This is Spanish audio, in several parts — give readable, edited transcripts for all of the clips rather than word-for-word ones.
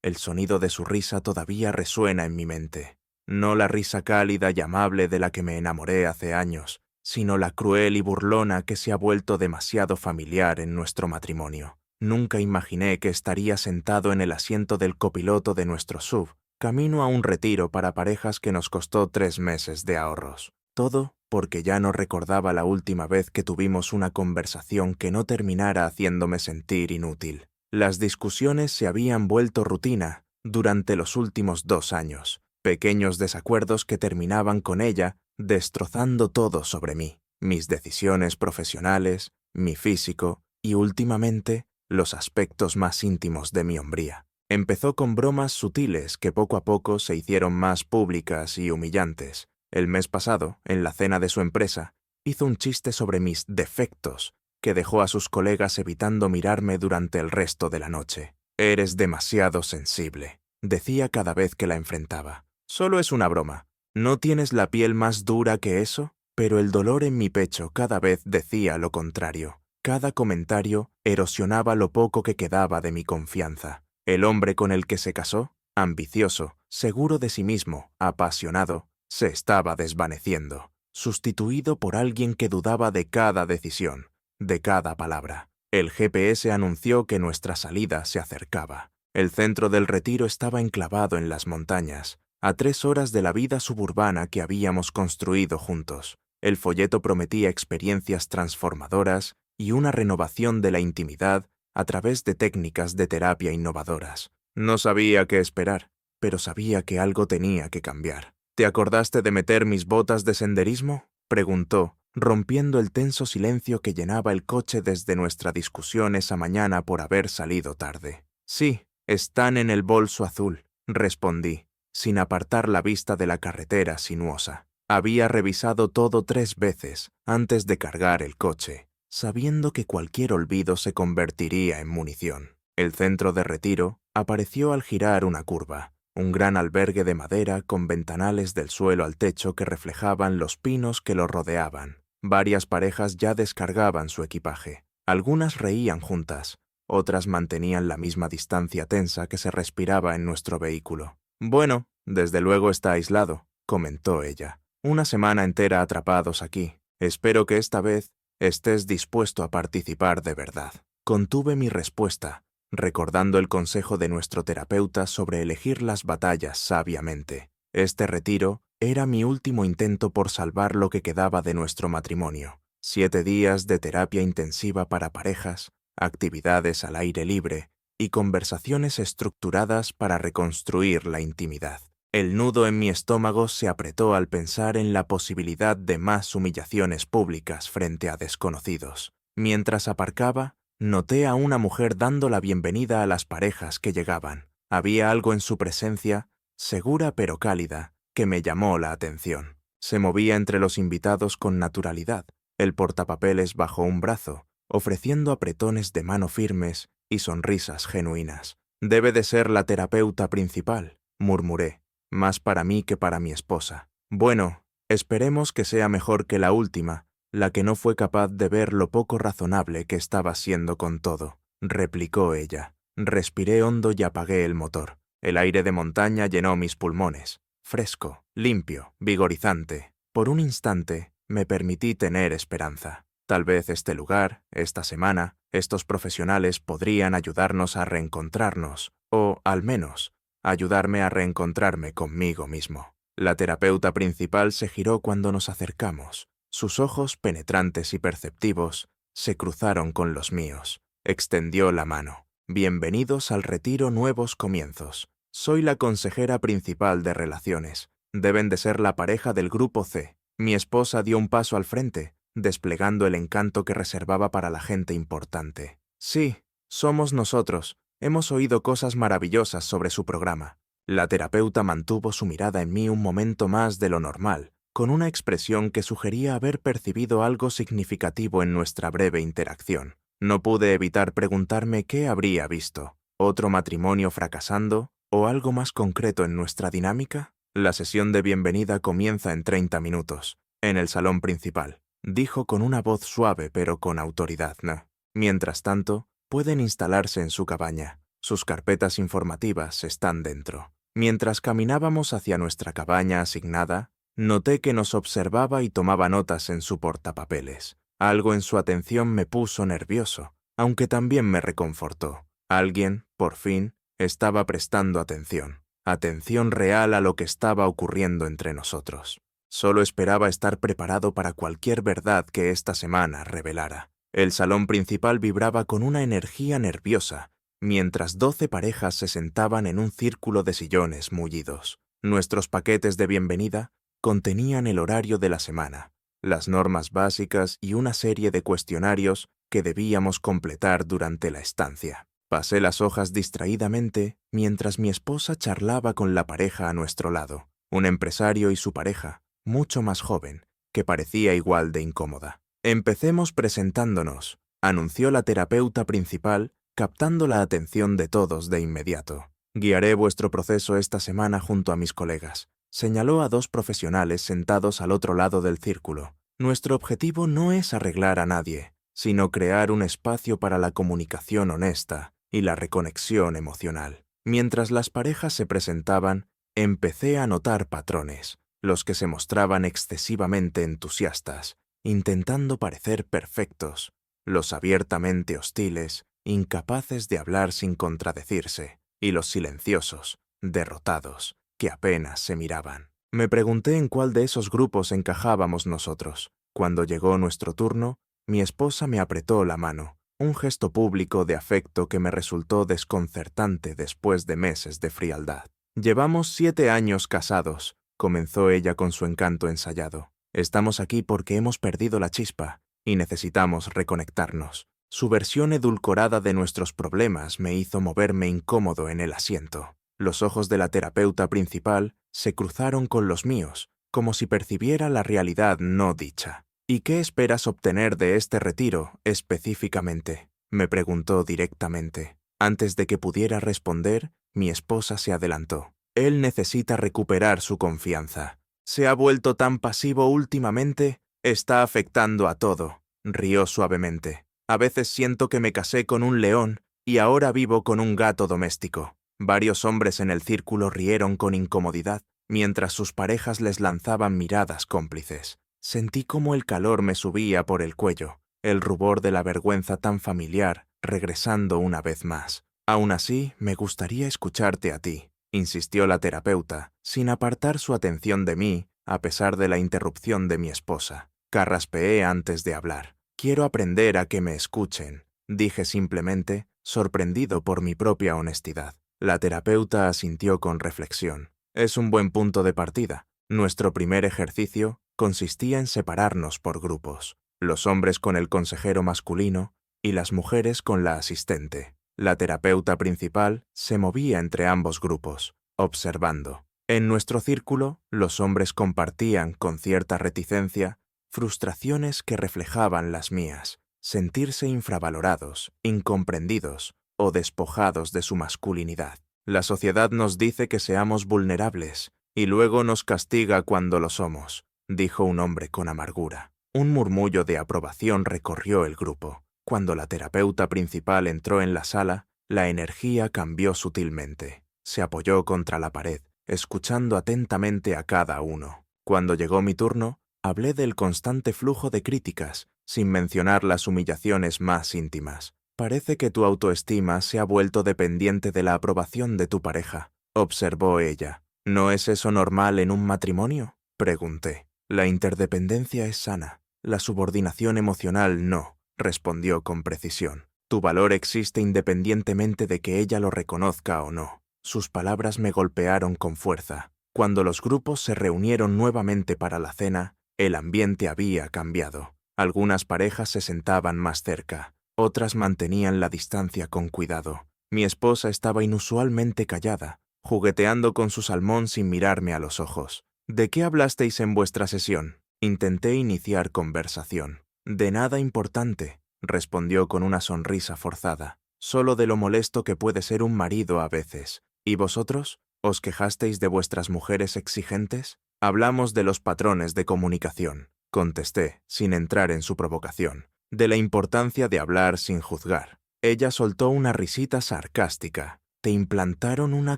El sonido de su risa todavía resuena en mi mente. No la risa cálida y amable de la que me enamoré hace años, sino la cruel y burlona que se ha vuelto demasiado familiar en nuestro matrimonio. Nunca imaginé que estaría sentado en el asiento del copiloto de nuestro SUV, camino a un retiro para parejas que nos costó 3 meses de ahorros. Todo porque ya no recordaba la última vez que tuvimos una conversación que no terminara haciéndome sentir inútil. Las discusiones se habían vuelto rutina durante los últimos 2 años, pequeños desacuerdos que terminaban con ella destrozando todo sobre mí, mis decisiones profesionales, mi físico y, últimamente, los aspectos más íntimos de mi hombría. Empezó con bromas sutiles que poco a poco se hicieron más públicas y humillantes. El mes pasado, en la cena de su empresa, hizo un chiste sobre mis defectos que dejó a sus colegas evitando mirarme durante el resto de la noche. «Eres demasiado sensible», decía cada vez que la enfrentaba. «Solo es una broma. ¿No tienes la piel más dura que eso?» Pero el dolor en mi pecho cada vez decía lo contrario. Cada comentario erosionaba lo poco que quedaba de mi confianza. El hombre con el que se casó, ambicioso, seguro de sí mismo, apasionado, se estaba desvaneciendo, sustituido por alguien que dudaba de cada decisión, de cada palabra. El GPS anunció que nuestra salida se acercaba. El centro del retiro estaba enclavado en las montañas, a 3 horas de la vida suburbana que habíamos construido juntos. El folleto prometía experiencias transformadoras y una renovación de la intimidad a través de técnicas de terapia innovadoras. No sabía qué esperar, pero sabía que algo tenía que cambiar. «¿Te acordaste de meter mis botas de senderismo?», preguntó, rompiendo el tenso silencio que llenaba el coche desde nuestra discusión esa mañana por haber salido tarde. «Sí, están en el bolso azul», respondí, sin apartar la vista de la carretera sinuosa. Había revisado todo 3 veces antes de cargar el coche, sabiendo que cualquier olvido se convertiría en munición. El centro de retiro apareció al girar una curva, un gran albergue de madera con ventanales del suelo al techo que reflejaban los pinos que lo rodeaban. Varias parejas ya descargaban su equipaje. Algunas reían juntas, otras mantenían la misma distancia tensa que se respiraba en nuestro vehículo. «Bueno, desde luego está aislado», comentó ella. «Una semana entera atrapados aquí. Espero que esta vez estés dispuesto a participar de verdad». Contuve mi respuesta, recordando el consejo de nuestro terapeuta sobre elegir las batallas sabiamente. Este retiro era mi último intento por salvar lo que quedaba de nuestro matrimonio. 7 días de terapia intensiva para parejas, actividades al aire libre y conversaciones estructuradas para reconstruir la intimidad. El nudo en mi estómago se apretó al pensar en la posibilidad de más humillaciones públicas frente a desconocidos. Mientras aparcaba, noté a una mujer dando la bienvenida a las parejas que llegaban. Había algo en su presencia, segura pero cálida, que me llamó la atención. Se movía entre los invitados con naturalidad, el portapapeles bajo un brazo, ofreciendo apretones de mano firmes y sonrisas genuinas. «Debe de ser la terapeuta principal», murmuré, más para mí que para mi esposa. «Bueno, esperemos que sea mejor que la última, la que no fue capaz de ver lo poco razonable que estaba siendo con todo», replicó ella. Respiré hondo y apagué el motor. El aire de montaña llenó mis pulmones. Fresco, limpio, vigorizante. Por un instante me permití tener esperanza. Tal vez este lugar, esta semana, estos profesionales podrían ayudarnos a reencontrarnos, o, al menos, ayudarme a reencontrarme conmigo mismo. La terapeuta principal se giró cuando nos acercamos. Sus ojos penetrantes y perceptivos se cruzaron con los míos. Extendió la mano. «Bienvenidos al retiro Nuevos Comienzos. Soy la consejera principal de relaciones. Deben de ser la pareja del grupo C». Mi esposa dio un paso al frente, desplegando el encanto que reservaba para la gente importante. «Sí, somos nosotros. Hemos oído cosas maravillosas sobre su programa». La terapeuta mantuvo su mirada en mí un momento más de lo normal, con una expresión que sugería haber percibido algo significativo en nuestra breve interacción. No pude evitar preguntarme qué habría visto. ¿Otro matrimonio fracasando? ¿O algo más concreto en nuestra dinámica? «La sesión de bienvenida comienza en 30 minutos, en el salón principal», dijo con una voz suave pero con autoridad. «No. Mientras tanto, pueden instalarse en su cabaña. Sus carpetas informativas están dentro. Mientras caminábamos hacia nuestra cabaña asignada, noté que nos observaba y tomaba notas en su portapapeles. Algo en su atención me puso nervioso, aunque también me reconfortó. Alguien, por fin, estaba prestando atención. Atención real a lo que estaba ocurriendo entre nosotros. Solo esperaba estar preparado para cualquier verdad que esta semana revelara. El salón principal vibraba con una energía nerviosa, mientras 12 parejas se sentaban en un círculo de sillones mullidos. Nuestros paquetes de bienvenida contenían el horario de la semana, las normas básicas y una serie de cuestionarios que debíamos completar durante la estancia. Pasé las hojas distraídamente mientras mi esposa charlaba con la pareja a nuestro lado, un empresario y su pareja, mucho más joven, que parecía igual de incómoda. Empecemos presentándonos, anunció la terapeuta principal, captando la atención de todos de inmediato. Guiaré vuestro proceso esta semana junto a mis colegas. Señaló a 2 profesionales sentados al otro lado del círculo. Nuestro objetivo no es arreglar a nadie, sino crear un espacio para la comunicación honesta y la reconexión emocional. Mientras las parejas se presentaban, empecé a notar patrones, los que se mostraban excesivamente entusiastas, intentando parecer perfectos, los abiertamente hostiles, incapaces de hablar sin contradecirse, y los silenciosos, derrotados, que apenas se miraban. Me pregunté en cuál de esos grupos encajábamos nosotros. Cuando llegó nuestro turno, mi esposa me apretó la mano, un gesto público de afecto que me resultó desconcertante después de meses de frialdad. Llevamos 7 años casados, comenzó ella con su encanto ensayado. Estamos aquí porque hemos perdido la chispa y necesitamos reconectarnos. Su versión edulcorada de nuestros problemas me hizo moverme incómodo en el asiento. Los ojos de la terapeuta principal se cruzaron con los míos, como si percibiera la realidad no dicha. ¿Y qué esperas obtener de este retiro específicamente?, me preguntó directamente. Antes de que pudiera responder, mi esposa se adelantó. Él necesita recuperar su confianza. Se ha vuelto tan pasivo últimamente, está afectando a todo, rió suavemente. A veces siento que me casé con un león y ahora vivo con un gato doméstico. Varios hombres en el círculo rieron con incomodidad, mientras sus parejas les lanzaban miradas cómplices. Sentí cómo el calor me subía por el cuello, el rubor de la vergüenza tan familiar, regresando una vez más. Aún así, me gustaría escucharte a ti, insistió la terapeuta, sin apartar su atención de mí, a pesar de la interrupción de mi esposa. Carraspeé antes de hablar. Quiero aprender a que me escuchen, dije simplemente, sorprendido por mi propia honestidad. La terapeuta asintió con reflexión. Es un buen punto de partida. Nuestro primer ejercicio consistía en separarnos por grupos, los hombres con el consejero masculino y las mujeres con la asistente. La terapeuta principal se movía entre ambos grupos, observando. En nuestro círculo, los hombres compartían, con cierta reticencia, frustraciones que reflejaban las mías, sentirse infravalorados, incomprendidos o despojados de su masculinidad. La sociedad nos dice que seamos vulnerables y luego nos castiga cuando lo somos, dijo un hombre con amargura. Un murmullo de aprobación recorrió el grupo. Cuando la terapeuta principal entró en la sala, la energía cambió sutilmente. Se apoyó contra la pared, escuchando atentamente a cada uno. Cuando llegó mi turno, hablé del constante flujo de críticas, sin mencionar las humillaciones más íntimas. Parece que tu autoestima se ha vuelto dependiente de la aprobación de tu pareja, observó ella. ¿No es eso normal en un matrimonio?, pregunté. La interdependencia es sana, la subordinación emocional no, respondió con precisión. Tu valor existe independientemente de que ella lo reconozca o no. Sus palabras me golpearon con fuerza. Cuando los grupos se reunieron nuevamente para la cena, el ambiente había cambiado. Algunas parejas se sentaban más cerca, otras mantenían la distancia con cuidado. Mi esposa estaba inusualmente callada, jugueteando con su salmón sin mirarme a los ojos. ¿De qué hablasteis en vuestra sesión? Intenté iniciar conversación. De nada importante, respondió con una sonrisa forzada. Solo de lo molesto que puede ser un marido a veces. ¿Y vosotros? ¿Os quejasteis de vuestras mujeres exigentes? Hablamos de los patrones de comunicación, contesté, sin entrar en su provocación. De la importancia de hablar sin juzgar. Ella soltó una risita sarcástica. ¿Te implantaron una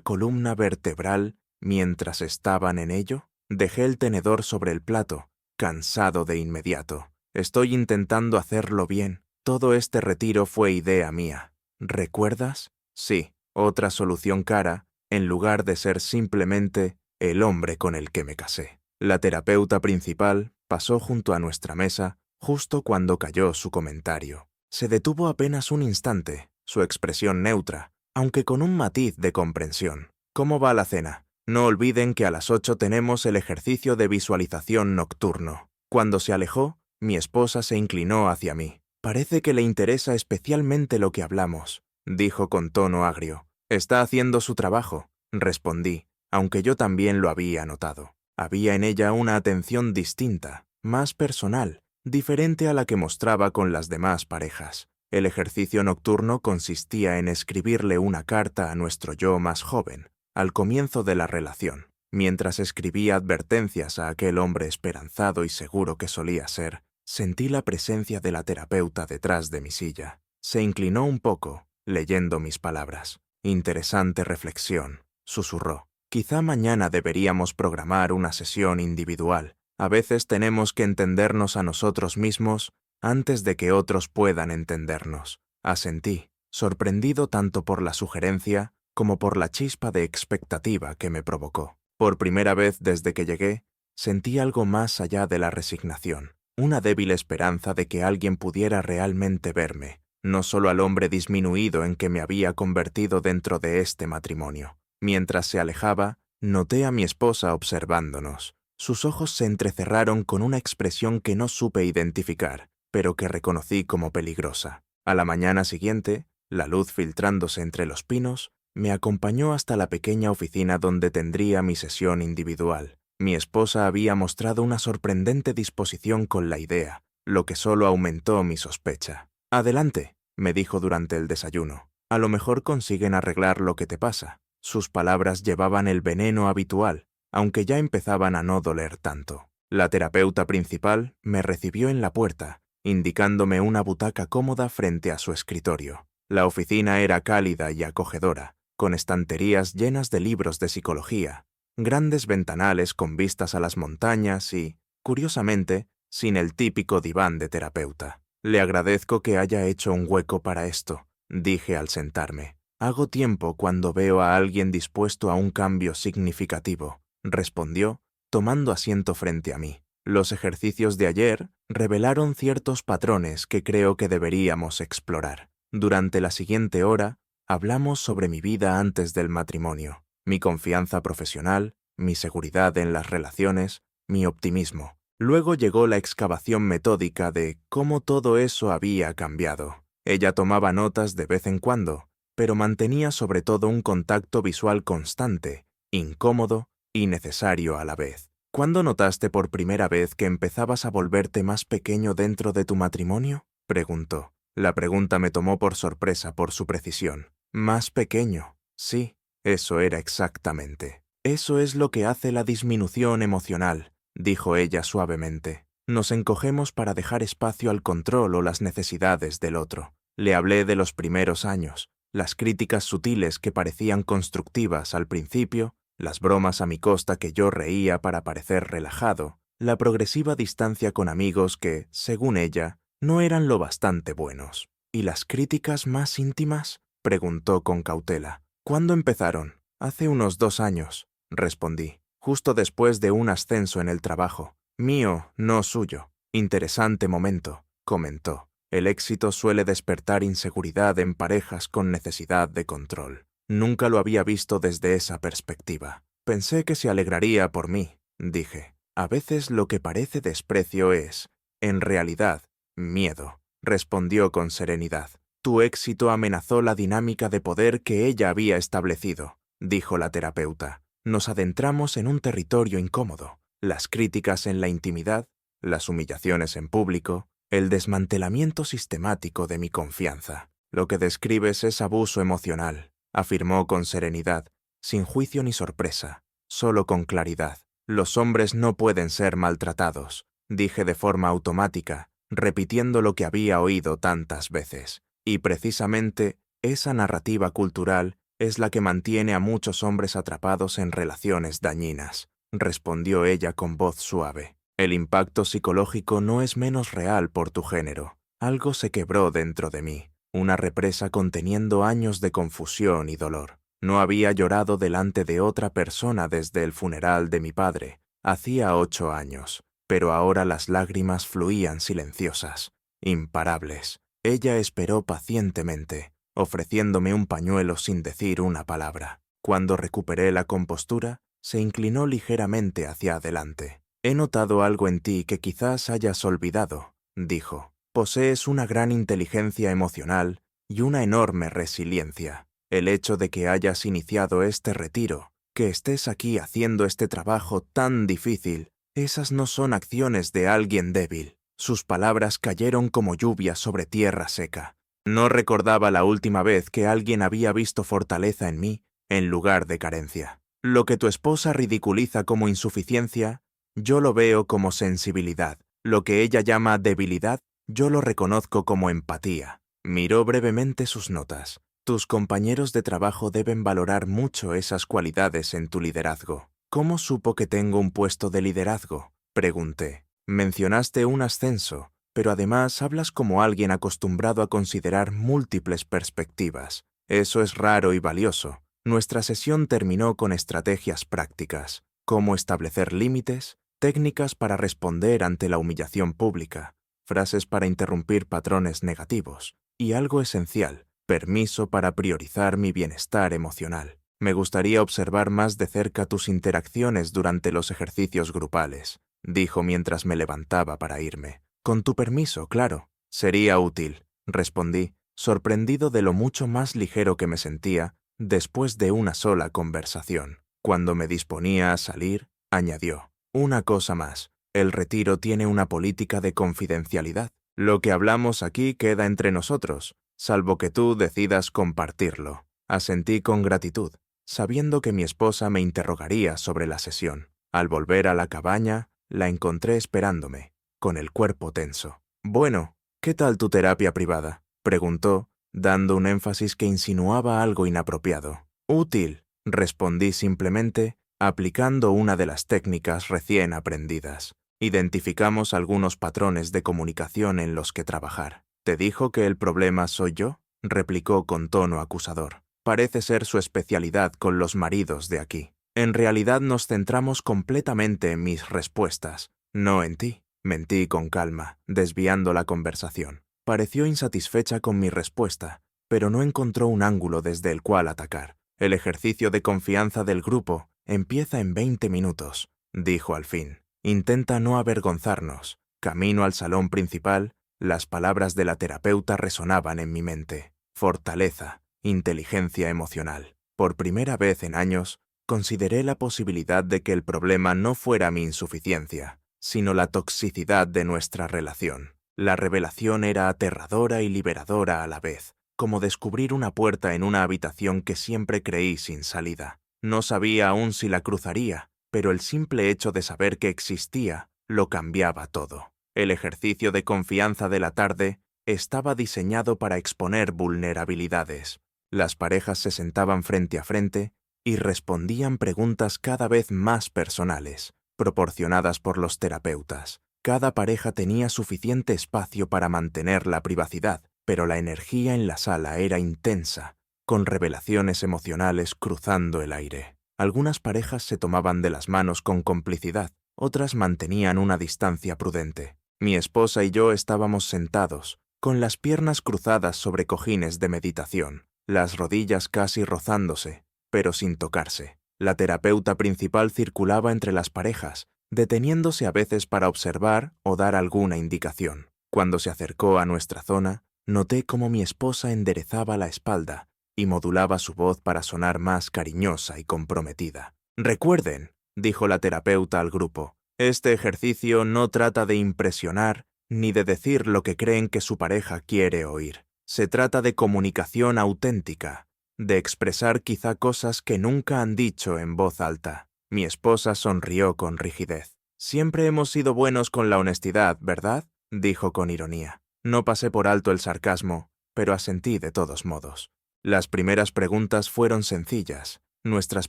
columna vertebral mientras estaban en ello? Dejé el tenedor sobre el plato, cansado de inmediato. Estoy intentando hacerlo bien. Todo este retiro fue idea mía. ¿Recuerdas? Sí, otra solución cara, en lugar de ser simplemente el hombre con el que me casé. La terapeuta principal pasó junto a nuestra mesa justo cuando cayó su comentario. Se detuvo apenas un instante, su expresión neutra, aunque con un matiz de comprensión. ¿Cómo va la cena? No olviden que a las 8 tenemos el ejercicio de visualización nocturno. Cuando se alejó, mi esposa se inclinó hacia mí. Parece que le interesa especialmente lo que hablamos, dijo con tono agrio. Está haciendo su trabajo, respondí, aunque yo también lo había notado. Había en ella una atención distinta, más personal, diferente a la que mostraba con las demás parejas. El ejercicio nocturno consistía en escribirle una carta a nuestro yo más joven, al comienzo de la relación. Mientras escribía advertencias a aquel hombre esperanzado y seguro que solía ser, sentí la presencia de la terapeuta detrás de mi silla. Se inclinó un poco, leyendo mis palabras. Interesante reflexión, susurró. Quizá mañana deberíamos programar una sesión individual. A veces tenemos que entendernos a nosotros mismos antes de que otros puedan entendernos. Asentí, sorprendido tanto por la sugerencia como por la chispa de expectativa que me provocó. Por primera vez desde que llegué, sentí algo más allá de la resignación, una débil esperanza de que alguien pudiera realmente verme, no solo al hombre disminuido en que me había convertido dentro de este matrimonio. Mientras se alejaba, noté a mi esposa observándonos. Sus ojos se entrecerraron con una expresión que no supe identificar, pero que reconocí como peligrosa. A la mañana siguiente, la luz filtrándose entre los pinos, me acompañó hasta la pequeña oficina donde tendría mi sesión individual. Mi esposa había mostrado una sorprendente disposición con la idea, lo que solo aumentó mi sospecha. «Adelante», me dijo durante el desayuno. «A lo mejor consiguen arreglar lo que te pasa». Sus palabras llevaban el veneno habitual, aunque ya empezaban a no doler tanto. La terapeuta principal me recibió en la puerta, indicándome una butaca cómoda frente a su escritorio. La oficina era cálida y acogedora, con estanterías llenas de libros de psicología, grandes ventanales con vistas a las montañas y, curiosamente, sin el típico diván de terapeuta. «Le agradezco que haya hecho un hueco para esto», dije al sentarme. «Hago tiempo cuando veo a alguien dispuesto a un cambio significativo», respondió, tomando asiento frente a mí. «Los ejercicios de ayer revelaron ciertos patrones que creo que deberíamos explorar. Durante la siguiente hora, hablamos sobre mi vida antes del matrimonio, mi confianza profesional, mi seguridad en las relaciones, mi optimismo. Luego llegó la excavación metódica de cómo todo eso había cambiado. Ella tomaba notas de vez en cuando, pero mantenía sobre todo un contacto visual constante, incómodo y necesario a la vez. ¿Cuándo notaste por primera vez que empezabas a volverte más pequeño dentro de tu matrimonio?», preguntó. La pregunta me tomó por sorpresa por su precisión. «Más pequeño, sí, eso era exactamente. Eso es lo que hace la disminución emocional», dijo ella suavemente. «Nos encogemos para dejar espacio al control o las necesidades del otro». Le hablé de los primeros años, las críticas sutiles que parecían constructivas al principio, las bromas a mi costa que yo reía para parecer relajado, la progresiva distancia con amigos que, según ella, no eran lo bastante buenos. «¿Y las críticas más íntimas?», preguntó con cautela. «¿Cuándo empezaron?» «Hace unos 2 años», respondí, justo después de un ascenso en el trabajo. «Mío, no suyo». «Interesante momento», comentó. «El éxito suele despertar inseguridad en parejas con necesidad de control». Nunca lo había visto desde esa perspectiva. «Pensé que se alegraría por mí», dije. «A veces lo que parece desprecio es, en realidad, miedo», respondió con serenidad. «Tu éxito amenazó la dinámica de poder que ella había establecido», dijo la terapeuta. Nos adentramos en un territorio incómodo. Las críticas en la intimidad, las humillaciones en público, el desmantelamiento sistemático de mi confianza. «Lo que describes es abuso emocional», afirmó con serenidad, sin juicio ni sorpresa, solo con claridad. «Los hombres no pueden ser maltratados», dije de forma automática, repitiendo lo que había oído tantas veces. Y precisamente esa narrativa cultural es la que mantiene a muchos hombres atrapados en relaciones dañinas, respondió ella con voz suave. El impacto psicológico no es menos real por tu género. Algo se quebró dentro de mí, una represa conteniendo años de confusión y dolor. No había llorado delante de otra persona desde el funeral de mi padre, hacía 8 años, pero ahora las lágrimas fluían silenciosas, imparables. Ella esperó pacientemente, ofreciéndome un pañuelo sin decir una palabra. Cuando recuperé la compostura, se inclinó ligeramente hacia adelante. «He notado algo en ti que quizás hayas olvidado», dijo. «Posees una gran inteligencia emocional y una enorme resiliencia. El hecho de que hayas iniciado este retiro, que estés aquí haciendo este trabajo tan difícil, esas no son acciones de alguien débil». Sus palabras cayeron como lluvia sobre tierra seca. No recordaba la última vez que alguien había visto fortaleza en mí en lugar de carencia. Lo que tu esposa ridiculiza como insuficiencia, yo lo veo como sensibilidad. Lo que ella llama debilidad, yo lo reconozco como empatía. Miró brevemente sus notas. Tus compañeros de trabajo deben valorar mucho esas cualidades en tu liderazgo. ¿Cómo supo que tengo un puesto de liderazgo?, pregunté. Mencionaste un ascenso, pero además hablas como alguien acostumbrado a considerar múltiples perspectivas. Eso es raro y valioso. Nuestra sesión terminó con estrategias prácticas, cómo establecer límites, técnicas para responder ante la humillación pública, frases para interrumpir patrones negativos, y algo esencial, permiso para priorizar mi bienestar emocional. Me gustaría observar más de cerca tus interacciones durante los ejercicios grupales, dijo mientras me levantaba para irme. Con tu permiso, claro. Sería útil, respondí, sorprendido de lo mucho más ligero que me sentía después de una sola conversación. Cuando me disponía a salir, añadió, una cosa más, el retiro tiene una política de confidencialidad. Lo que hablamos aquí queda entre nosotros, salvo que tú decidas compartirlo. Asentí con gratitud, sabiendo que mi esposa me interrogaría sobre la sesión. Al volver a la cabaña, la encontré esperándome, con el cuerpo tenso. «Bueno, ¿qué tal tu terapia privada?», preguntó, dando un énfasis que insinuaba algo inapropiado. «Útil», respondí simplemente, aplicando una de las técnicas recién aprendidas. «Identificamos algunos patrones de comunicación en los que trabajar». «¿Te dijo que el problema soy yo?», replicó con tono acusador. «Parece ser su especialidad con los maridos de aquí. En realidad nos centramos completamente en mis respuestas, no en ti». Mentí con calma, desviando la conversación. Pareció insatisfecha con mi respuesta, pero no encontró un ángulo desde el cual atacar. «El ejercicio de confianza del grupo empieza en 20 minutos», dijo al fin. «Intenta no avergonzarnos». Camino al salón principal, las palabras de la terapeuta resonaban en mi mente. Fortaleza, inteligencia emocional. Por primera vez en años, consideré la posibilidad de que el problema no fuera mi insuficiencia, sino la toxicidad de nuestra relación. La revelación era aterradora y liberadora a la vez, como descubrir una puerta en una habitación que siempre creí sin salida. No sabía aún si la cruzaría, pero el simple hecho de saber que existía lo cambiaba todo. El ejercicio de confianza de la tarde estaba diseñado para exponer vulnerabilidades. Las parejas se sentaban frente a frente y respondían preguntas cada vez más personales, proporcionadas por los terapeutas. Cada pareja tenía suficiente espacio para mantener la privacidad, pero la energía en la sala era intensa, con revelaciones emocionales cruzando el aire. Algunas parejas se tomaban de las manos con complicidad, otras mantenían una distancia prudente. Mi esposa y yo estábamos sentados, con las piernas cruzadas sobre cojines de meditación, las rodillas casi rozándose, pero sin tocarse. La terapeuta principal circulaba entre las parejas, deteniéndose a veces para observar o dar alguna indicación. Cuando se acercó a nuestra zona, noté cómo mi esposa enderezaba la espalda y modulaba su voz para sonar más cariñosa y comprometida. «Recuerden», dijo la terapeuta al grupo, «este ejercicio no trata de impresionar ni de decir lo que creen que su pareja quiere oír. Se trata de comunicación auténtica, de expresar quizá cosas que nunca han dicho en voz alta». Mi esposa sonrió con rigidez. «Siempre hemos sido buenos con la honestidad, ¿verdad?», dijo con ironía. No pasé por alto el sarcasmo, pero asentí de todos modos. Las primeras preguntas fueron sencillas, nuestras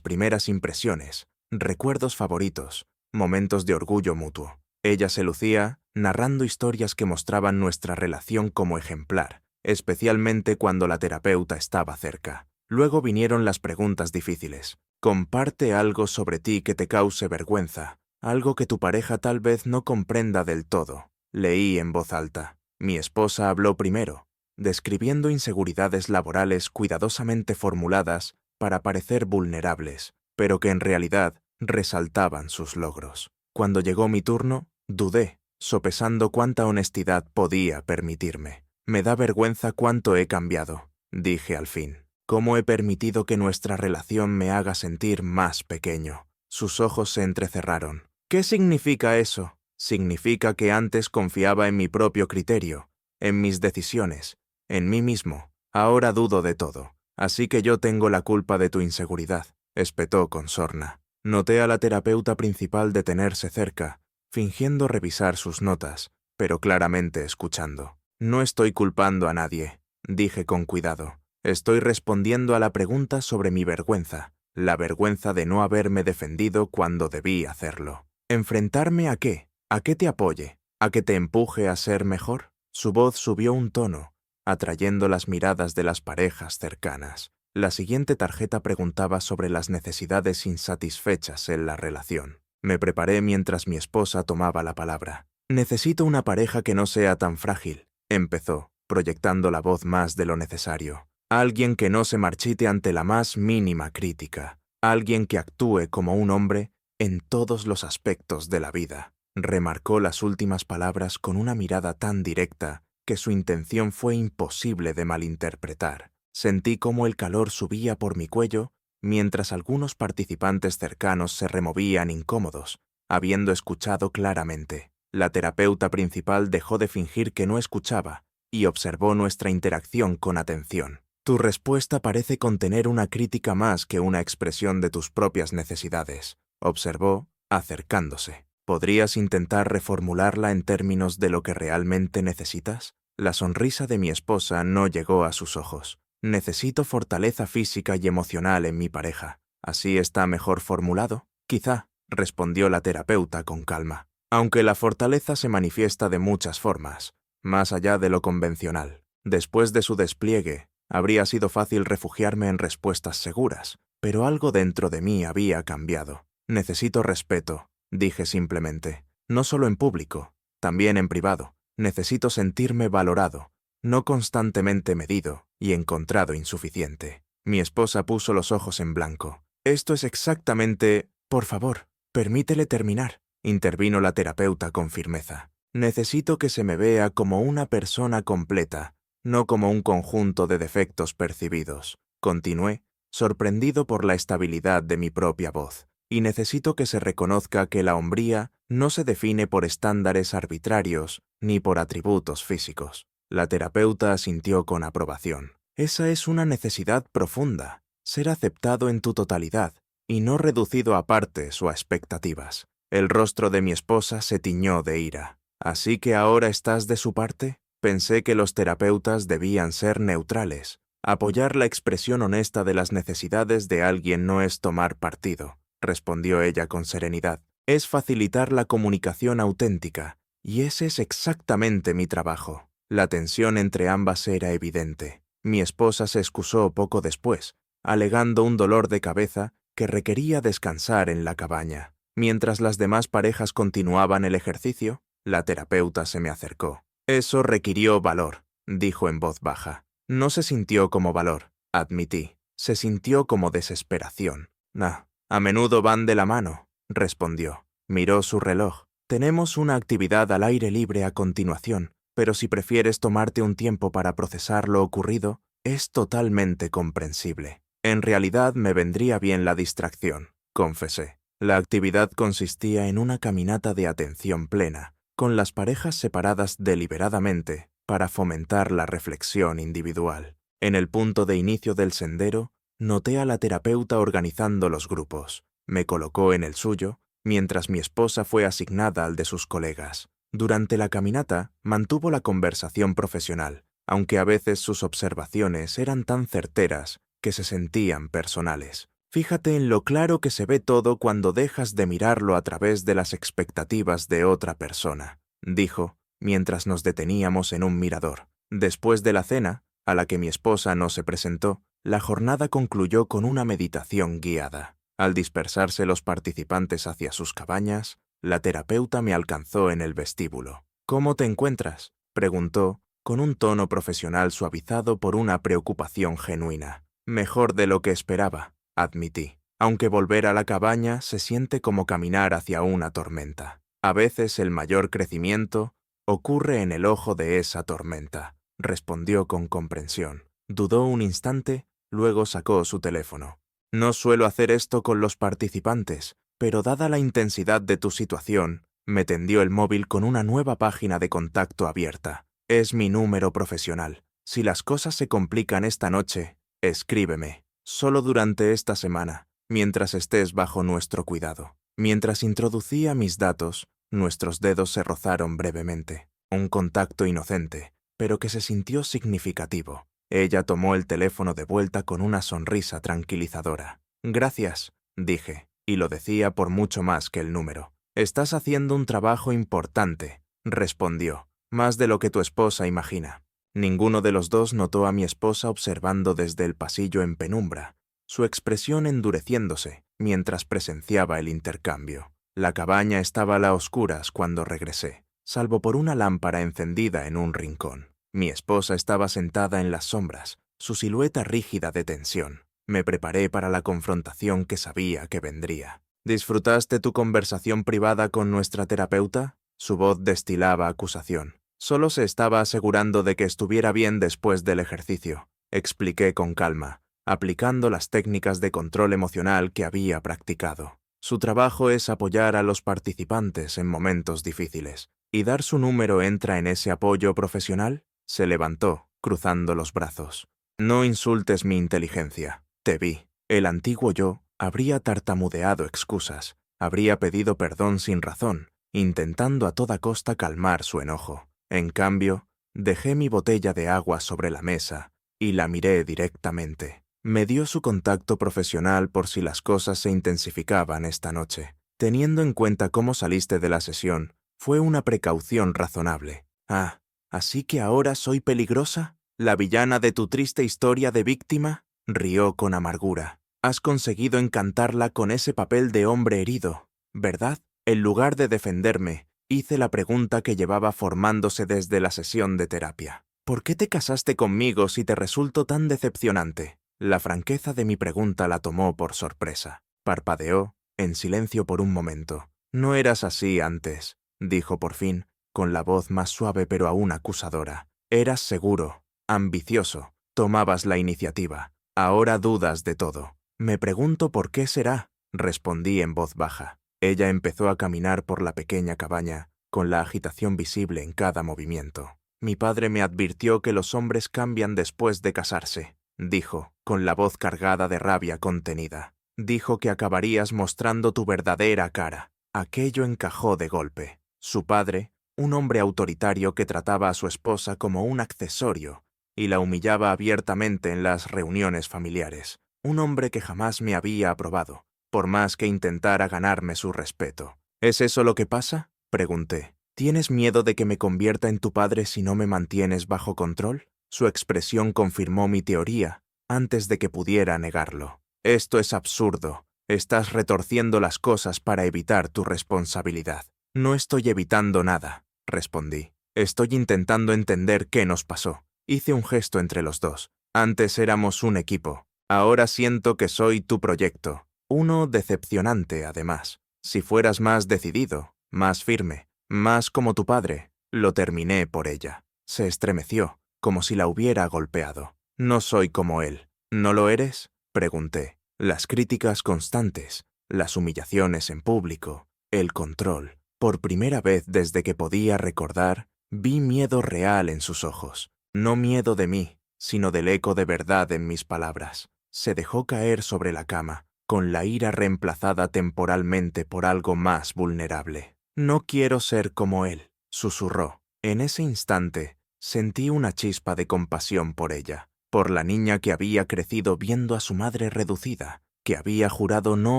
primeras impresiones, recuerdos favoritos, momentos de orgullo mutuo. Ella se lucía narrando historias que mostraban nuestra relación como ejemplar, especialmente cuando la terapeuta estaba cerca. Luego vinieron las preguntas difíciles. Comparte algo sobre ti que te cause vergüenza, algo que tu pareja tal vez no comprenda del todo. Leí en voz alta. Mi esposa habló primero, describiendo inseguridades laborales cuidadosamente formuladas para parecer vulnerables, pero que en realidad resaltaban sus logros. Cuando llegó mi turno, dudé, sopesando cuánta honestidad podía permitirme. Me da vergüenza cuánto he cambiado, dije al fin. ¿Cómo he permitido que nuestra relación me haga sentir más pequeño? Sus ojos se entrecerraron. ¿Qué significa eso? Significa que antes confiaba en mi propio criterio, en mis decisiones, en mí mismo. Ahora dudo de todo. Así que yo tengo la culpa de tu inseguridad, espetó con sorna. Noté a la terapeuta principal detenerse cerca, fingiendo revisar sus notas, pero claramente escuchando. No estoy culpando a nadie, dije con cuidado. Estoy respondiendo a la pregunta sobre mi vergüenza, la vergüenza de no haberme defendido cuando debí hacerlo. ¿Enfrentarme a qué? ¿A qué te apoye? ¿A que te empuje a ser mejor? Su voz subió un tono, atrayendo las miradas de las parejas cercanas. La siguiente tarjeta preguntaba sobre las necesidades insatisfechas en la relación. Me preparé mientras mi esposa tomaba la palabra. Necesito una pareja que no sea tan frágil, empezó, proyectando la voz más de lo necesario. Alguien que no se marchite ante la más mínima crítica. Alguien que actúe como un hombre en todos los aspectos de la vida. Remarcó las últimas palabras con una mirada tan directa que su intención fue imposible de malinterpretar. Sentí cómo el calor subía por mi cuello mientras algunos participantes cercanos se removían incómodos, habiendo escuchado claramente. La terapeuta principal dejó de fingir que no escuchaba y observó nuestra interacción con atención. Tu respuesta parece contener una crítica más que una expresión de tus propias necesidades, observó, acercándose. ¿Podrías intentar reformularla en términos de lo que realmente necesitas? La sonrisa de mi esposa no llegó a sus ojos. Necesito fortaleza física y emocional en mi pareja. ¿Así está mejor formulado? Quizá, respondió la terapeuta con calma. Aunque la fortaleza se manifiesta de muchas formas, más allá de lo convencional. Después de su despliegue, habría sido fácil refugiarme en respuestas seguras, pero algo dentro de mí había cambiado. Necesito respeto, dije simplemente, no solo en público, también en privado. Necesito sentirme valorado, no constantemente medido y encontrado insuficiente. Mi esposa puso los ojos en blanco. Esto es exactamente... Por favor, permítele terminar, intervino la terapeuta con firmeza. Necesito que se me vea como una persona completa, no como un conjunto de defectos percibidos. Continué, sorprendido por la estabilidad de mi propia voz. Y necesito que se reconozca que la hombría no se define por estándares arbitrarios ni por atributos físicos. La terapeuta asintió con aprobación. Esa es una necesidad profunda, ser aceptado en tu totalidad y no reducido a partes o a expectativas. El rostro de mi esposa se tiñó de ira. ¿Así que ahora estás de su parte? Pensé que los terapeutas debían ser neutrales. Apoyar la expresión honesta de las necesidades de alguien no es tomar partido, respondió ella con serenidad. Es facilitar la comunicación auténtica, y ese es exactamente mi trabajo. La tensión entre ambas era evidente. Mi esposa se excusó poco después, alegando un dolor de cabeza que requería descansar en la cabaña. Mientras las demás parejas continuaban el ejercicio, la terapeuta se me acercó. Eso requirió valor, dijo en voz baja. No se sintió como valor, admití. Se sintió como desesperación. A menudo van de la mano, respondió. Miró su reloj. Tenemos una actividad al aire libre a continuación, pero si prefieres tomarte un tiempo para procesar lo ocurrido, es totalmente comprensible. En realidad me vendría bien la distracción, confesé. La actividad consistía en una caminata de atención plena, con las parejas separadas deliberadamente para fomentar la reflexión individual. En el punto de inicio del sendero, noté a la terapeuta organizando los grupos. Me colocó en el suyo, mientras mi esposa fue asignada al de sus colegas. Durante la caminata, mantuvo la conversación profesional, aunque a veces sus observaciones eran tan certeras que se sentían personales. Fíjate en lo claro que se ve todo cuando dejas de mirarlo a través de las expectativas de otra persona, dijo, mientras nos deteníamos en un mirador. Después de la cena, a la que mi esposa no se presentó, la jornada concluyó con una meditación guiada. Al dispersarse los participantes hacia sus cabañas, la terapeuta me alcanzó en el vestíbulo. «¿Cómo te encuentras?», preguntó, con un tono profesional suavizado por una preocupación genuina. «Mejor de lo que esperaba», admití, aunque volver a la cabaña se siente como caminar hacia una tormenta. A veces el mayor crecimiento ocurre en el ojo de esa tormenta, respondió con comprensión. Dudó un instante, luego sacó su teléfono. «No suelo hacer esto con los participantes, pero dada la intensidad de tu situación, me tendió el móvil con una nueva página de contacto abierta. Es mi número profesional. Si las cosas se complican esta noche, escríbeme. Solo durante esta semana, mientras estés bajo nuestro cuidado». Mientras introducía mis datos, nuestros dedos se rozaron brevemente. Un contacto inocente, pero que se sintió significativo. Ella tomó el teléfono de vuelta con una sonrisa tranquilizadora. «Gracias», dije, y lo decía por mucho más que el número. «Estás haciendo un trabajo importante», respondió, «más de lo que tu esposa imagina». Ninguno de los dos notó a mi esposa observando desde el pasillo en penumbra, su expresión endureciéndose mientras presenciaba el intercambio. La cabaña estaba a oscuras cuando regresé, salvo por una lámpara encendida en un rincón. Mi esposa estaba sentada en las sombras, su silueta rígida de tensión. Me preparé para la confrontación que sabía que vendría. «¿Disfrutaste tu conversación privada con nuestra terapeuta?», su voz destilaba acusación. «Solo se estaba asegurando de que estuviera bien después del ejercicio», expliqué con calma, aplicando las técnicas de control emocional que había practicado. «Su trabajo es apoyar a los participantes en momentos difíciles. ¿Y dar su número entra en ese apoyo profesional?». Se levantó, cruzando los brazos. «No insultes mi inteligencia. Te vi». El antiguo yo habría tartamudeado excusas, habría pedido perdón sin razón, intentando a toda costa calmar su enojo. En cambio, dejé mi botella de agua sobre la mesa y la miré directamente. Me dio su contacto profesional por si las cosas se intensificaban esta noche. Teniendo en cuenta cómo saliste de la sesión, fue una precaución razonable. «Ah, ¿así que ahora soy peligrosa? ¿La villana de tu triste historia de víctima?», rió con amargura. «Has conseguido encantarla con ese papel de hombre herido, ¿verdad?». En lugar de defenderme, hice la pregunta que llevaba formándose desde la sesión de terapia. «¿Por qué te casaste conmigo si te resulto tan decepcionante?». La franqueza de mi pregunta la tomó por sorpresa. Parpadeó, en silencio por un momento. «No eras así antes», dijo por fin, con la voz más suave pero aún acusadora. «Eras seguro, ambicioso, tomabas la iniciativa. Ahora dudas de todo». «Me pregunto por qué será», respondí en voz baja. Ella empezó a caminar por la pequeña cabaña, con la agitación visible en cada movimiento. «Mi padre me advirtió que los hombres cambian después de casarse», dijo, con la voz cargada de rabia contenida. «Dijo que acabarías mostrando tu verdadera cara». Aquello encajó de golpe. Su padre, un hombre autoritario que trataba a su esposa como un accesorio y la humillaba abiertamente en las reuniones familiares. Un hombre que jamás me había aprobado, por más que intentara ganarme su respeto. «¿Es eso lo que pasa?», pregunté. «¿Tienes miedo de que me convierta en tu padre si no me mantienes bajo control?». Su expresión confirmó mi teoría antes de que pudiera negarlo. «Esto es absurdo. Estás retorciendo las cosas para evitar tu responsabilidad». «No estoy evitando nada», respondí. «Estoy intentando entender qué nos pasó». Hice un gesto entre los dos. «Antes éramos un equipo. Ahora siento que soy tu proyecto. Uno decepcionante, además. Si fueras más decidido, más firme, más como tu padre». Lo terminé por ella. Se estremeció, como si la hubiera golpeado. «No soy como él». «¿No lo eres?», pregunté. Las críticas constantes, las humillaciones en público, el control. Por primera vez desde que podía recordar, vi miedo real en sus ojos. No miedo de mí, sino del eco de verdad en mis palabras. Se dejó caer sobre la cama, con la ira reemplazada temporalmente por algo más vulnerable. «No quiero ser como él», susurró. En ese instante, Sentí una chispa de compasión por ella, por la niña que había crecido viendo a su madre reducida, que había jurado no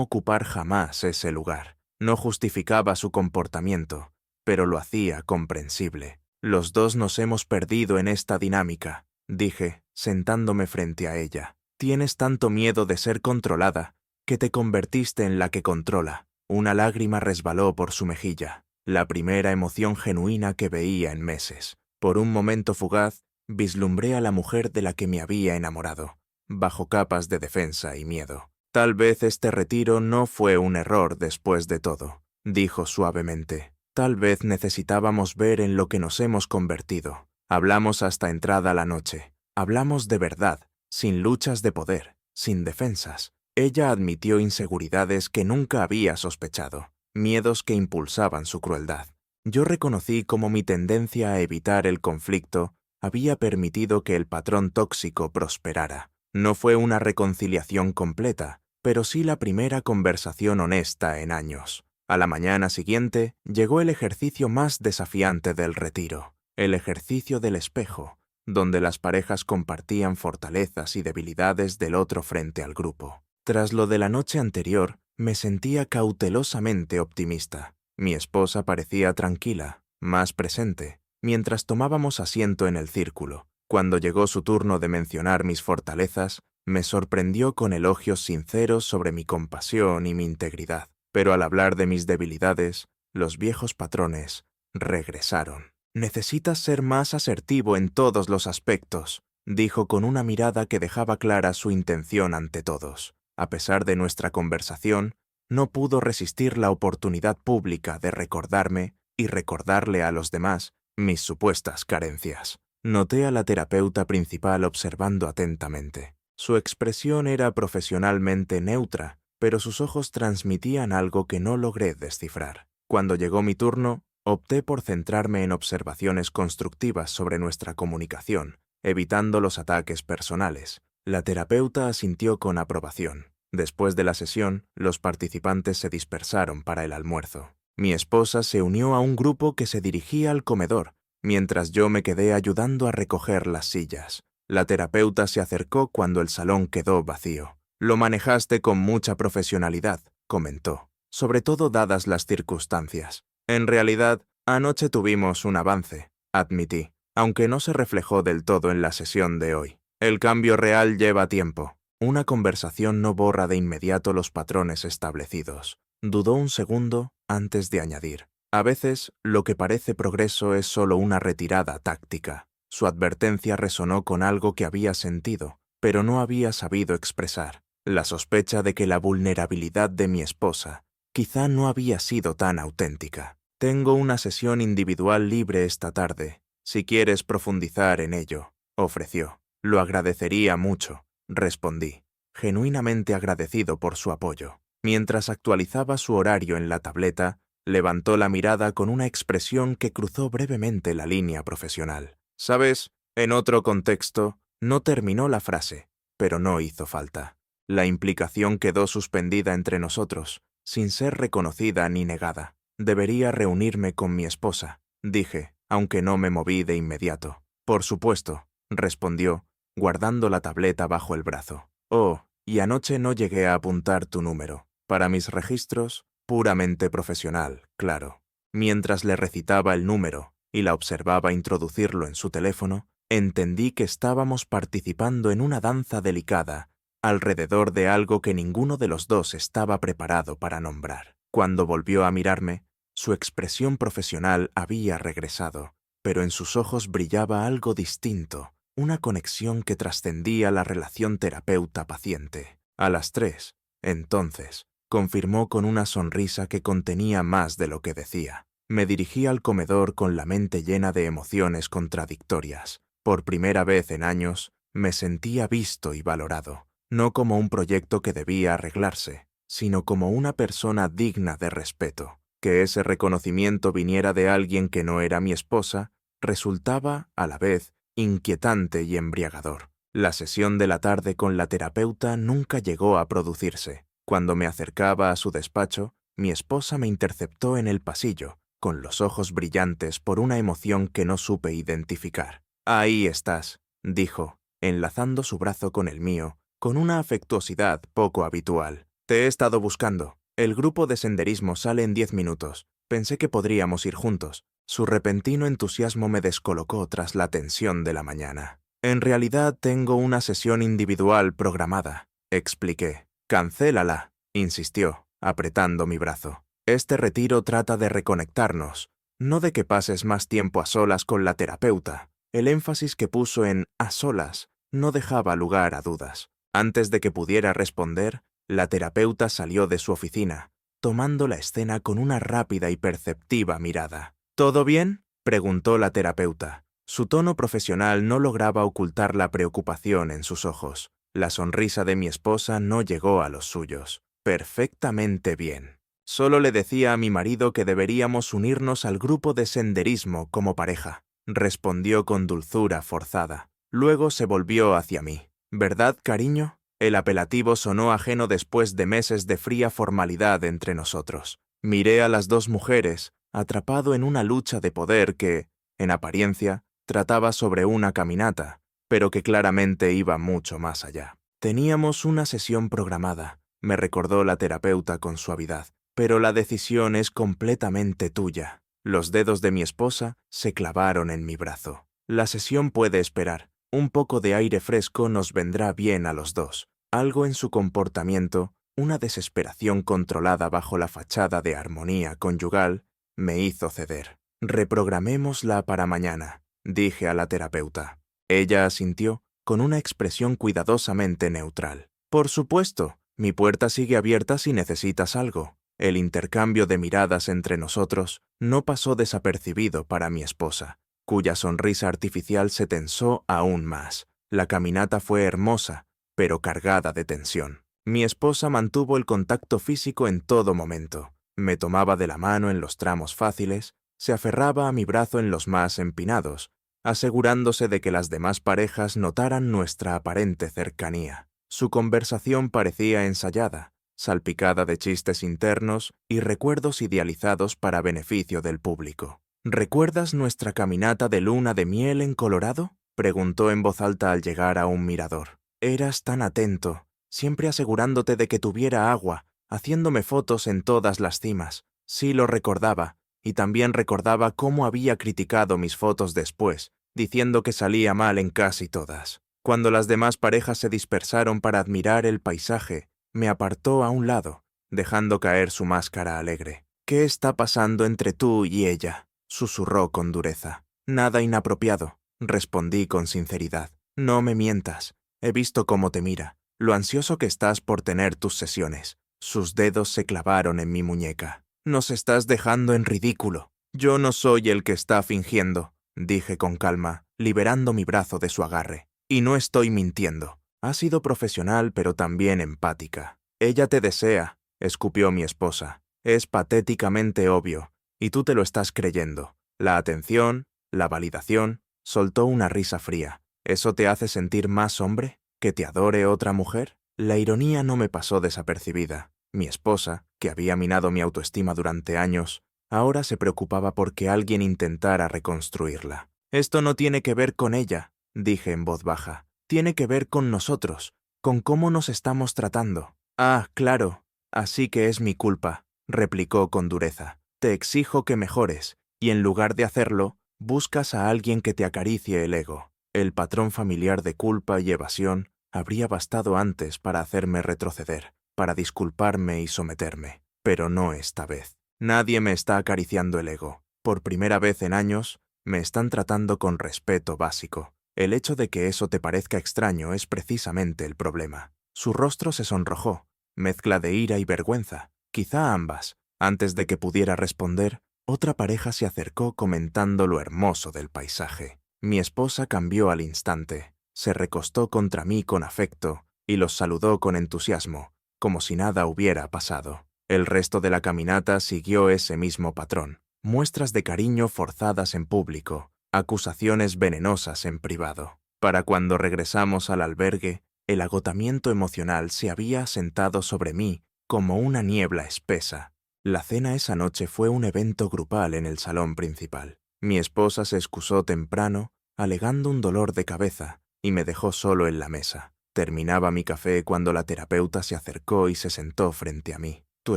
ocupar jamás ese lugar. No justificaba su comportamiento, pero lo hacía comprensible. Los dos nos hemos perdido en esta dinámica, dije, sentándome frente a ella. Tienes tanto miedo de ser controlada, que te convertiste en la que controla. Una lágrima resbaló por su mejilla, la primera emoción genuina que veía en meses. Por un momento fugaz, vislumbré a la mujer de la que me había enamorado, bajo capas de defensa y miedo. Tal vez este retiro no fue un error después de todo, dijo suavemente. Tal vez necesitábamos ver en lo que nos hemos convertido. Hablamos hasta entrada la noche. Hablamos de verdad, sin luchas de poder, sin defensas. Ella admitió inseguridades que nunca había sospechado, miedos que impulsaban su crueldad. Yo reconocí cómo mi tendencia a evitar el conflicto había permitido que el patrón tóxico prosperara. No fue una reconciliación completa, pero sí la primera conversación honesta en años. A la mañana siguiente llegó el ejercicio más desafiante del retiro, el ejercicio del espejo, donde las parejas compartían fortalezas y debilidades del otro frente al grupo. Tras lo de la noche anterior, me sentía cautelosamente optimista. Mi esposa parecía tranquila, más presente, mientras tomábamos asiento en el círculo. Cuando llegó su turno de mencionar mis fortalezas, me sorprendió con elogios sinceros sobre mi compasión y mi integridad. Pero al hablar de mis debilidades, los viejos patrones regresaron. Necesitas ser más asertivo en todos los aspectos, dijo con una mirada que dejaba clara su intención ante todos. A pesar de nuestra conversación, no pudo resistir la oportunidad pública de recordarme y recordarle a los demás mis supuestas carencias. Noté a la terapeuta principal observando atentamente. Su expresión era profesionalmente neutra, pero sus ojos transmitían algo que no logré descifrar. Cuando llegó mi turno, opté por centrarme en observaciones constructivas sobre nuestra comunicación, evitando los ataques personales. La terapeuta asintió con aprobación. Después de la sesión, los participantes se dispersaron para el almuerzo. Mi esposa se unió a un grupo que se dirigía al comedor, mientras yo me quedé ayudando a recoger las sillas. La terapeuta se acercó cuando el salón quedó vacío. Lo manejaste con mucha profesionalidad, comentó, sobre todo dadas las circunstancias. En realidad, anoche tuvimos un avance, admití, aunque no se reflejó del todo en la sesión de hoy. El cambio real lleva tiempo. Una conversación no borra de inmediato los patrones establecidos. Dudó un segundo antes de añadir. A veces, lo que parece progreso es solo una retirada táctica. Su advertencia resonó con algo que había sentido, pero no había sabido expresar. La sospecha de que la vulnerabilidad de mi esposa quizá no había sido tan auténtica. Tengo una sesión individual libre esta tarde, si quieres profundizar en ello, ofreció. Lo agradecería mucho, respondí, genuinamente agradecido por su apoyo. Mientras actualizaba su horario en la tableta, levantó la mirada con una expresión que cruzó brevemente la línea profesional. ¿Sabes? En otro contexto, no terminó la frase, pero no hizo falta. La implicación quedó suspendida entre nosotros, sin ser reconocida ni negada. Debería reunirme con mi esposa, dije, aunque no me moví de inmediato. Por supuesto, respondió, guardando la tableta bajo el brazo. Oh, y anoche no llegué a apuntar tu número. Para mis registros, puramente profesional, claro. Mientras le recitaba el número y la observaba introducirlo en su teléfono, entendí que estábamos participando en una danza delicada alrededor de algo que ninguno de los dos estaba preparado para nombrar. Cuando volvió a mirarme, su expresión profesional había regresado, pero en sus ojos brillaba algo distinto, una conexión que trascendía la relación terapeuta-paciente. A las 3, entonces, confirmó con una sonrisa que contenía más de lo que decía. Me dirigí al comedor con la mente llena de emociones contradictorias. Por primera vez en años, me sentía visto y valorado, no como un proyecto que debía arreglarse, sino como una persona digna de respeto. Que ese reconocimiento viniera de alguien que no era mi esposa, resultaba, a la vez, inquietante y embriagador. La sesión de la tarde con la terapeuta nunca llegó a producirse. Cuando me acercaba a su despacho, mi esposa me interceptó en el pasillo, con los ojos brillantes por una emoción que no supe identificar. Ahí estás, dijo, enlazando su brazo con el mío, con una afectuosidad poco habitual. Te he estado buscando. El grupo de senderismo sale en 10 minutos. Pensé que podríamos ir juntos. Su repentino entusiasmo me descolocó tras la tensión de la mañana. En realidad tengo una sesión individual programada, expliqué. Cancélala, insistió, apretando mi brazo. Este retiro trata de reconectarnos, no de que pases más tiempo a solas con la terapeuta. El énfasis que puso en a solas no dejaba lugar a dudas. Antes de que pudiera responder, la terapeuta salió de su oficina, tomando la escena con una rápida y perceptiva mirada. ¿Todo bien?, preguntó la terapeuta. Su tono profesional no lograba ocultar la preocupación en sus ojos. La sonrisa de mi esposa no llegó a los suyos. Perfectamente bien. Solo le decía a mi marido que deberíamos unirnos al grupo de senderismo como pareja, respondió con dulzura forzada. Luego se volvió hacia mí. ¿Verdad, cariño? El apelativo sonó ajeno después de meses de fría formalidad entre nosotros. Miré a las dos mujeres, atrapado en una lucha de poder que, en apariencia, trataba sobre una caminata, pero que claramente iba mucho más allá. Teníamos una sesión programada, me recordó la terapeuta con suavidad, pero la decisión es completamente tuya. Los dedos de mi esposa se clavaron en mi brazo. La sesión puede esperar. Un poco de aire fresco nos vendrá bien a los dos. Algo en su comportamiento, una desesperación controlada bajo la fachada de armonía conyugal, me hizo ceder. Reprogramémosla para mañana, dije a la terapeuta. Ella asintió, con una expresión cuidadosamente neutral. Por supuesto, mi puerta sigue abierta si necesitas algo. El intercambio de miradas entre nosotros no pasó desapercibido para mi esposa, cuya sonrisa artificial se tensó aún más. La caminata fue hermosa, pero cargada de tensión. Mi esposa mantuvo el contacto físico en todo momento. Me tomaba de la mano en los tramos fáciles, se aferraba a mi brazo en los más empinados, asegurándose de que las demás parejas notaran nuestra aparente cercanía. Su conversación parecía ensayada, salpicada de chistes internos y recuerdos idealizados para beneficio del público. ¿Recuerdas nuestra caminata de luna de miel en Colorado?, preguntó en voz alta al llegar a un mirador. Eras tan atento, siempre asegurándote de que tuviera agua, haciéndome fotos en todas las cimas. Sí lo recordaba, y también recordaba cómo había criticado mis fotos después, diciendo que salía mal en casi todas. Cuando las demás parejas se dispersaron para admirar el paisaje, me apartó a un lado, dejando caer su máscara alegre. «¿Qué está pasando entre tú y ella?», susurró con dureza. «Nada inapropiado», respondí con sinceridad. «No me mientas. He visto cómo te mira, lo ansioso que estás por tener tus sesiones». Sus dedos se clavaron en mi muñeca. «Nos estás dejando en ridículo». «Yo no soy el que está fingiendo», dije con calma, liberando mi brazo de su agarre. «Y no estoy mintiendo. Ha sido profesional pero también empática». «Ella te desea», escupió mi esposa. «Es patéticamente obvio, y tú te lo estás creyendo. La atención, la validación», soltó una risa fría. «¿Eso te hace sentir más hombre? ¿Que te adore otra mujer?». La ironía no me pasó desapercibida. Mi esposa, que había minado mi autoestima durante años, ahora se preocupaba por que alguien intentara reconstruirla. «Esto no tiene que ver con ella», dije en voz baja. «Tiene que ver con nosotros, con cómo nos estamos tratando». «Ah, claro, así que es mi culpa», replicó con dureza. «Te exijo que mejores, y en lugar de hacerlo, buscas a alguien que te acaricie el ego». El patrón familiar de culpa y evasión habría bastado antes para hacerme retroceder, para disculparme y someterme, pero no esta vez. Nadie me está acariciando el ego. Por primera vez en años, me están tratando con respeto básico. El hecho de que eso te parezca extraño es precisamente el problema. Su rostro se sonrojó, mezcla de ira y vergüenza, quizá ambas. Antes de que pudiera responder, otra pareja se acercó comentando lo hermoso del paisaje. Mi esposa cambió al instante, se recostó contra mí con afecto y los saludó con entusiasmo, como si nada hubiera pasado. El resto de la caminata siguió ese mismo patrón. Muestras de cariño forzadas en público, acusaciones venenosas en privado. Para cuando regresamos al albergue, el agotamiento emocional se había asentado sobre mí como una niebla espesa. La cena esa noche fue un evento grupal en el salón principal. Mi esposa se excusó temprano alegando un dolor de cabeza, y me dejó solo en la mesa. Terminaba mi café cuando la terapeuta se acercó y se sentó frente a mí. Tu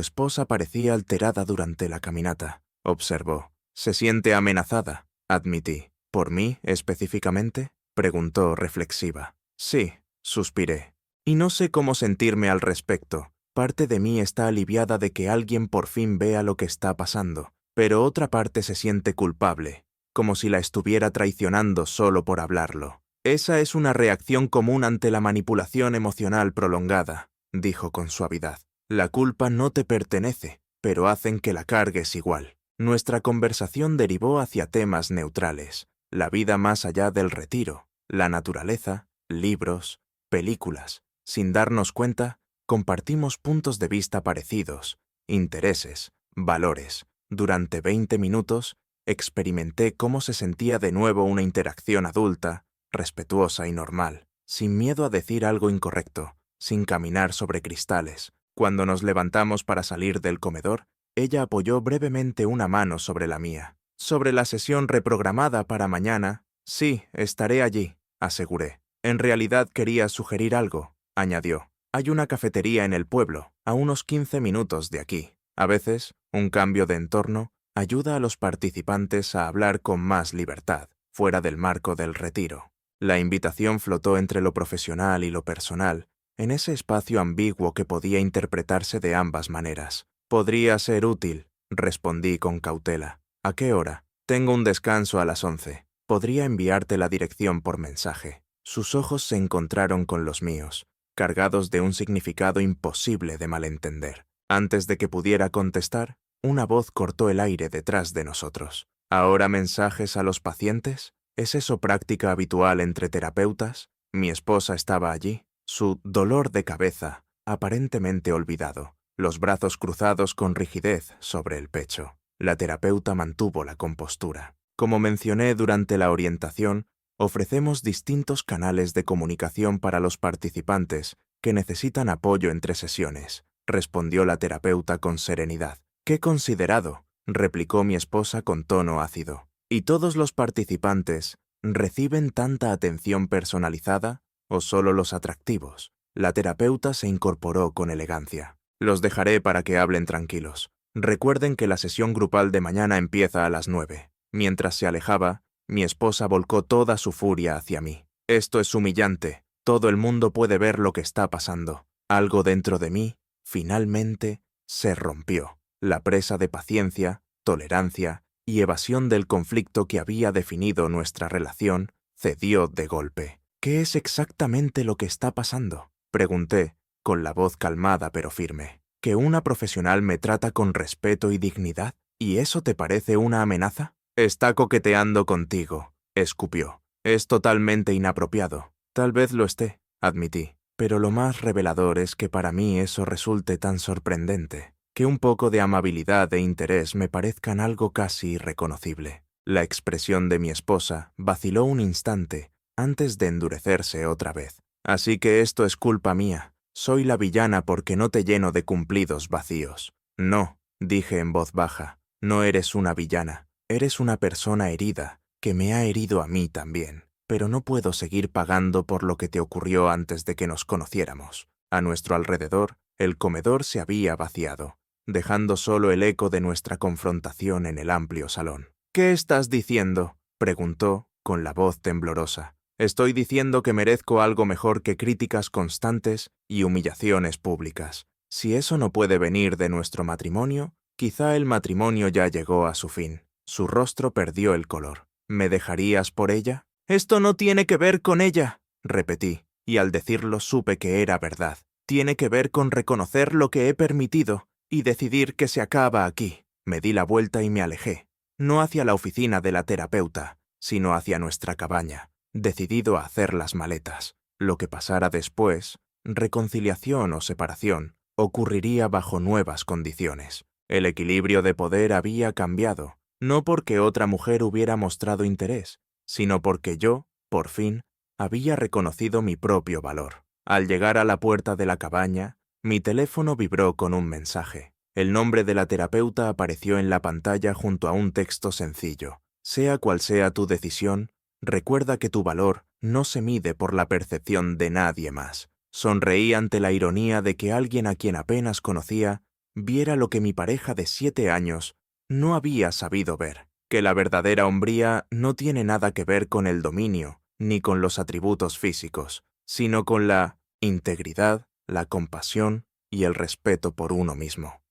esposa parecía alterada durante la caminata, observó. Se siente amenazada, admití. ¿Por mí, específicamente? Preguntó reflexiva. Sí, suspiré. Y no sé cómo sentirme al respecto. Parte de mí está aliviada de que alguien por fin vea lo que está pasando, pero otra parte se siente culpable, como si la estuviera traicionando solo por hablarlo. Esa es una reacción común ante la manipulación emocional prolongada, dijo con suavidad. La culpa no te pertenece, pero hacen que la cargues igual. Nuestra conversación derivó hacia temas neutrales, la vida más allá del retiro, la naturaleza, libros, películas. Sin darnos cuenta, compartimos puntos de vista parecidos, intereses, valores. Durante 20 minutos, experimenté cómo se sentía de nuevo una interacción adulta, respetuosa y normal, sin miedo a decir algo incorrecto, sin caminar sobre cristales. Cuando nos levantamos para salir del comedor, ella apoyó brevemente una mano sobre la mía. Sobre la sesión reprogramada para mañana, sí, estaré allí, aseguré. En realidad quería sugerir algo, añadió. Hay una cafetería en el pueblo, a unos 15 minutos de aquí. A veces, un cambio de entorno ayuda a los participantes a hablar con más libertad, fuera del marco del retiro. La invitación flotó entre lo profesional y lo personal, en ese espacio ambiguo que podía interpretarse de ambas maneras. Podría ser útil, respondí con cautela. ¿A qué hora? Tengo un descanso a las 11. Podría enviarte la dirección por mensaje. Sus ojos se encontraron con los míos, cargados de un significado imposible de malentender. Antes de que pudiera contestar, una voz cortó el aire detrás de nosotros. ¿Ahora mensajes a los pacientes? ¿Es eso práctica habitual entre terapeutas? Mi esposa estaba allí, su dolor de cabeza, aparentemente olvidado, los brazos cruzados con rigidez sobre el pecho. La terapeuta mantuvo la compostura. Como mencioné durante la orientación, ofrecemos distintos canales de comunicación para los participantes que necesitan apoyo entre sesiones, respondió la terapeuta con serenidad. «Qué considerado», replicó mi esposa con tono ácido. «¿Y todos los participantes reciben tanta atención personalizada o solo los atractivos?» La terapeuta se incorporó con elegancia. «Los dejaré para que hablen tranquilos. Recuerden que la sesión grupal de mañana empieza a las 9. Mientras se alejaba, mi esposa volcó toda su furia hacia mí. «Esto es humillante. Todo el mundo puede ver lo que está pasando». Algo dentro de mí, finalmente, se rompió. La presa de paciencia, tolerancia y evasión del conflicto que había definido nuestra relación cedió de golpe. «¿Qué es exactamente lo que está pasando?», pregunté, con la voz calmada pero firme. «¿Que una profesional me trata con respeto y dignidad? ¿Y eso te parece una amenaza?» «Está coqueteando contigo», escupió. «Es totalmente inapropiado». «Tal vez lo esté», admití. «Pero lo más revelador es que para mí eso resulte tan sorprendente, que un poco de amabilidad e interés me parezcan algo casi irreconocible». La expresión de mi esposa vaciló un instante antes de endurecerse otra vez. «Así que esto es culpa mía. Soy la villana porque no te lleno de cumplidos vacíos». «No», dije en voz baja, «no eres una villana. Eres una persona herida, que me ha herido a mí también. Pero no puedo seguir pagando por lo que te ocurrió antes de que nos conociéramos». A nuestro alrededor, el comedor se había vaciado, dejando solo el eco de nuestra confrontación en el amplio salón. «¿Qué estás diciendo?», preguntó, con la voz temblorosa. «Estoy diciendo que merezco algo mejor que críticas constantes y humillaciones públicas. Si eso no puede venir de nuestro matrimonio, quizá el matrimonio ya llegó a su fin». Su rostro perdió el color. «¿Me dejarías por ella?» «Esto no tiene que ver con ella», repetí, y al decirlo supe que era verdad. «Tiene que ver con reconocer lo que he permitido y decidir que se acaba aquí». Me di la vuelta y me alejé, no hacia la oficina de la terapeuta, sino hacia nuestra cabaña, decidido a hacer las maletas. Lo que pasara después, reconciliación o separación, ocurriría bajo nuevas condiciones. El equilibrio de poder había cambiado, no porque otra mujer hubiera mostrado interés, sino porque yo, por fin, había reconocido mi propio valor. Al llegar a la puerta de la cabaña, mi teléfono vibró con un mensaje. El nombre de la terapeuta apareció en la pantalla junto a un texto sencillo. «Sea cual sea tu decisión, Recuerda que tu valor no se mide por la percepción de nadie más. Sonreí ante la ironía de que alguien a quien apenas conocía viera lo que mi pareja de 7 años no había sabido ver, que la verdadera hombría no tiene nada que ver con el dominio ni con los atributos físicos, sino con la integridad, la compasión y el respeto por uno mismo.